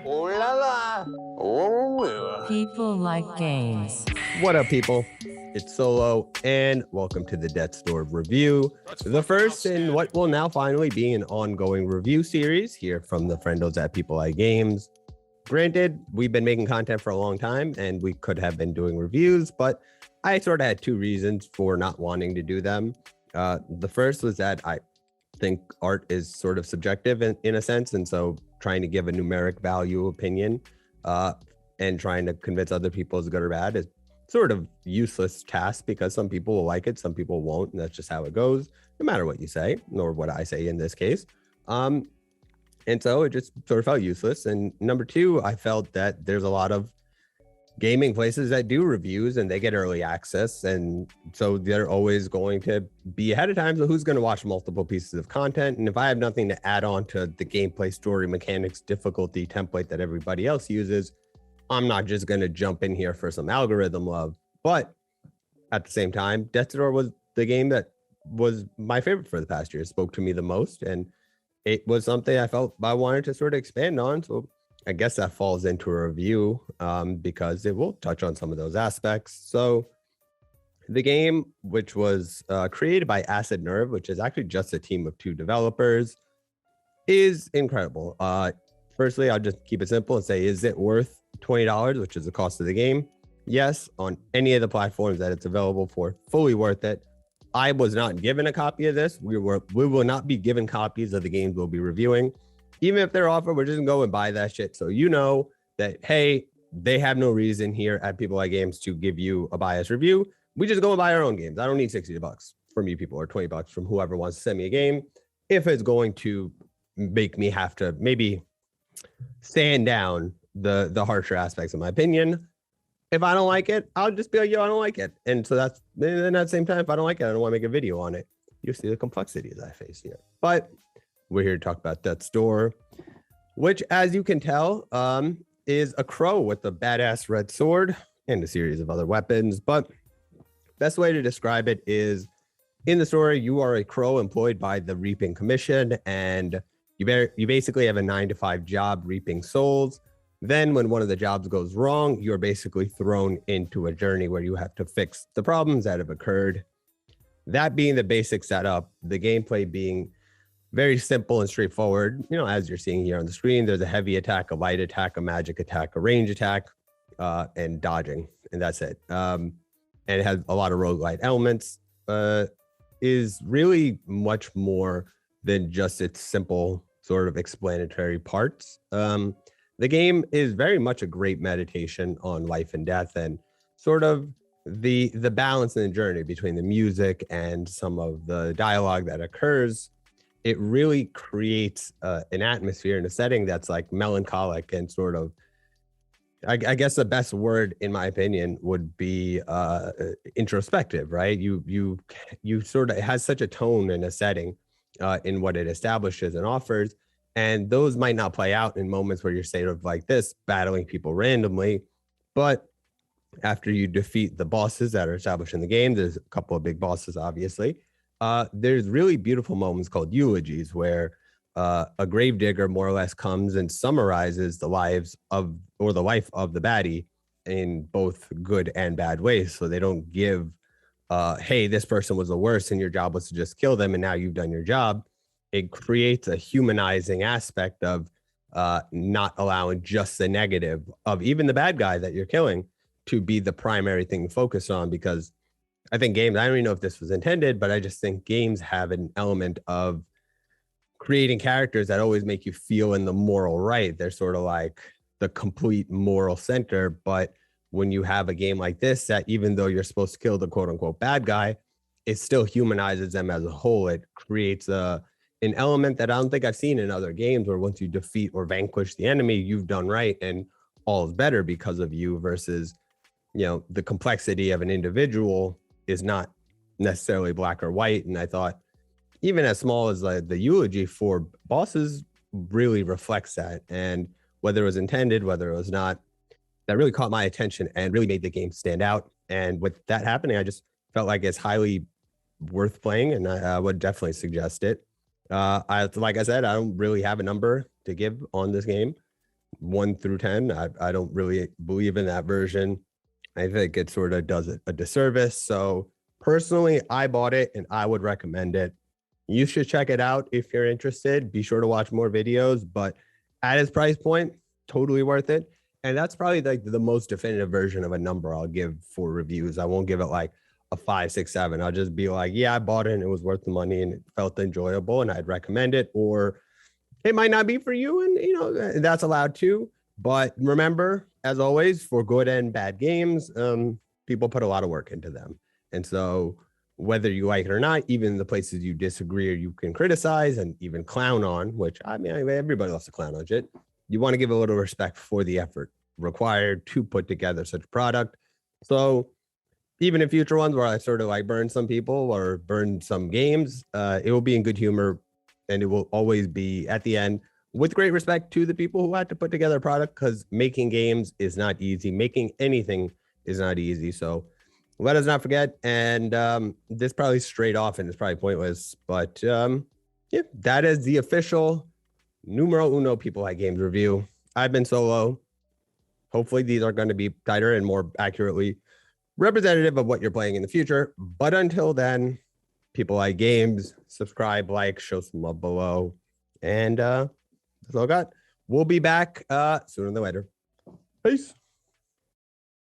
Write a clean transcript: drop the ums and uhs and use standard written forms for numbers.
Ooh la la. Ooh. People like games. What up, people? It's Solo, and welcome to the Death Store review, the first in what will now finally be an ongoing review series here from the friendos at People Like Games. Granted, we've been making content for a long time, and we could have been doing reviews, but I sort of had two reasons for not wanting to do them. The first was that I think art is sort of subjective in a sense, and so trying to give a numeric value opinion and trying to convince other people is good or bad is sort of useless task, because some people will like it, some people won't, and that's just how it goes, no matter what you say, nor what I say in this case. And so it just sort of felt useless. And number two, I felt that there's a lot of gaming places that do reviews and they get early access, and so they're always going to be ahead of time. So who's going to watch multiple pieces of content? And if I have nothing to add on to the gameplay, story, mechanics, difficulty template that everybody else uses, I'm not just going to jump in here for some algorithm love. But at the same time, Death Door was the game that was my favorite for the past year. It spoke to me the most, and it was something I felt I wanted to sort of expand on. So I guess that falls into a review because it will touch on some of those aspects. So the game, which was created by Acid Nerve, which is actually just a team of 2 developers, is incredible. Firstly, I'll just keep it simple and say, is it worth $20, which is the cost of the game? Yes, on any of the platforms that it's available for, fully worth it. I was not given a copy of this. We will not be given copies of the games we'll be reviewing. Even if they're offered, we're just gonna go and buy that shit. So you know that, hey, they have no reason here at People Like Games to give you a biased review. We just go and buy our own games. I don't need $60 from you people or $20 from whoever wants to send me a game. If it's going to make me have to maybe stand down the harsher aspects of my opinion, if I don't like it, I'll just be like, yo, I don't like it. And so that's, then at the same time, if I don't like it, I don't want to make a video on it. You'll see the complexities I face here. But we're here to talk about Death's Door, which, as you can tell, is a crow with a badass red sword and a series of other weapons. But best way to describe it is, in the story, you are a crow employed by the Reaping Commission, and you basically have a 9-to-5 job reaping souls. Then when one of the jobs goes wrong, you're basically thrown into a journey where you have to fix the problems that have occurred. That being the basic setup, the gameplay being very simple and straightforward. You know, as you're seeing here on the screen, there's a heavy attack, a light attack, a magic attack, a range attack, and dodging, and that's it. And it has a lot of roguelite elements. Is really much more than just its simple sort of explanatory parts. The game is very much a great meditation on life and death, and sort of the balance in the journey between the music and some of the dialogue that occurs. It really creates an atmosphere and a setting that's like melancholic and sort of, I guess the best word in my opinion would be introspective, right? You sort of, it has such a tone and a setting in what it establishes and offers. And those might not play out in moments where you're sort of like this, battling people randomly. But after you defeat the bosses that are established in the game, there's a couple of big bosses, obviously. There's really beautiful moments called eulogies, where a gravedigger more or less comes and summarizes the life of the baddie in both good and bad ways. So they don't give, hey, this person was the worst and your job was to just kill them and now you've done your job. It creates a humanizing aspect of not allowing just the negative of even the bad guy that you're killing to be the primary thing to focus on. Because I think games, I don't even know if this was intended, but I just think games have an element of creating characters that always make you feel in the moral right. They're sort of like the complete moral center. But when you have a game like this, that even though you're supposed to kill the quote unquote bad guy, it still humanizes them as a whole. It creates an element that I don't think I've seen in other games, where once you defeat or vanquish the enemy, you've done right and all is better because of you, versus, you know, the complexity of an individual is not necessarily black or white. And I thought even as small as the eulogy for bosses really reflects that. And whether it was intended, whether it was not, that really caught my attention and really made the game stand out. And with that happening, I just felt like it's highly worth playing, and I would definitely suggest it. Like I said, I don't really have a number to give on this game. 1 through 10. I don't really believe in that version. I think it sort of does it a disservice. So personally, I bought it and I would recommend it. You should check it out if you're interested. Be sure to watch more videos, but at its price point, totally worth it. And that's probably like the most definitive version of a number I'll give for reviews. I won't give it like a 5, 6, 7. I'll just be like, yeah, I bought it and it was worth the money and it felt enjoyable and I'd recommend it. Or it might not be for you, and that's allowed too. But remember, as always, for good and bad games, people put a lot of work into them. And so whether you like it or not, even the places you disagree or you can criticize and even clown on, which I mean, everybody loves to clown on shit. You want to give a little respect for the effort required to put together such a product. So even in future ones where I sort of like burn some people or burn some games, it will be in good humor, and it will always be at the end with great respect to the people who had to put together a product, because making games is not easy. Making anything is not easy. So let us not forget. And this probably straight off and it's probably pointless, but yeah, that is the official numero uno People Like Games review. I've been Solo. Hopefully these are going to be tighter and more accurately representative of what you're playing in the future. But until then, People Like Games, subscribe, like, show some love below. And that's all I got. We'll be back sooner than later. Peace.